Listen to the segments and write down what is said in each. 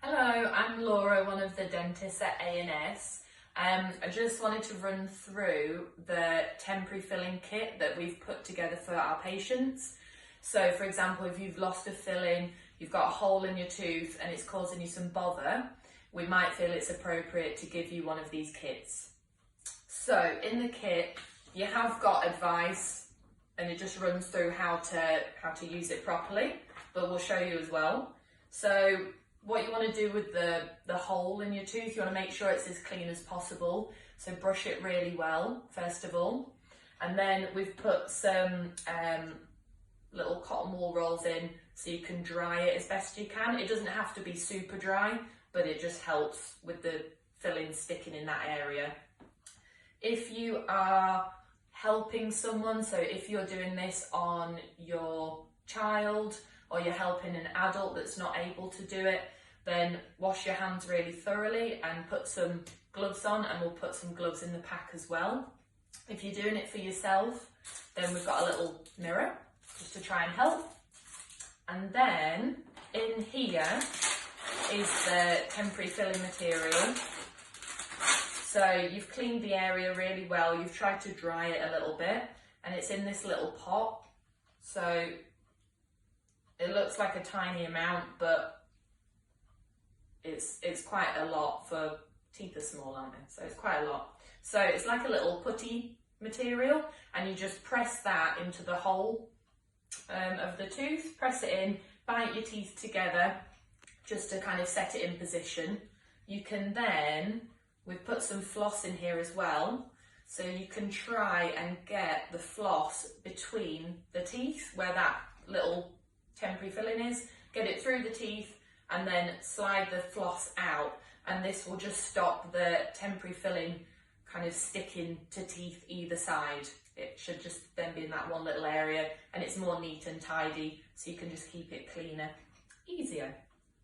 Hello, I'm Laura, one of the dentists at A&S. I just wanted to run through the temporary filling kit that we've put together for our patients. So for example, if you've lost a filling, you've got a hole in your tooth and it's causing you some bother, we might feel it's appropriate to give you one of these kits. So in the kit, you have got advice and it just runs through how to use it properly, but we'll show you as well. So what you want to do with the hole in your tooth, you want to make sure it's as clean as possible. So brush it really well, first of all. And then we've put some little cotton wool rolls in so you can dry it as best you can. It doesn't have to be super dry, but it just helps with the filling sticking in that area. If you are helping someone, so if you're doing this on your child or you're helping an adult that's not able to do it, then wash your hands really thoroughly and put some gloves on, and we'll put some gloves in the pack as well. If you're doing it for yourself, then we've got a little mirror just to try and help. And then in here is the temporary filling material. So you've cleaned the area really well, you've tried to dry it a little bit, and it's in this little pot. So it looks like a tiny amount, but it's quite a lot. For teeth are small, aren't they? So it's quite a lot. So it's like a little putty material, and you just press that into the hole of the tooth, press it in, bite your teeth together just to kind of set it in position. You can then, we've put some floss in here as well, so you can try and get the floss between the teeth where that little temporary filling is, get it through the teeth and then slide the floss out, and this will just stop the temporary filling kind of sticking to teeth either side. It should just then be in that one little area, and it's more neat and tidy, so you can just keep it cleaner, easier.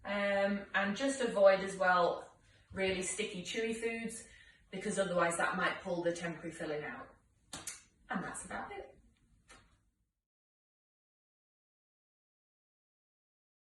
And just avoid as well really sticky chewy foods, because otherwise that might pull the temporary filling out. And that's about it.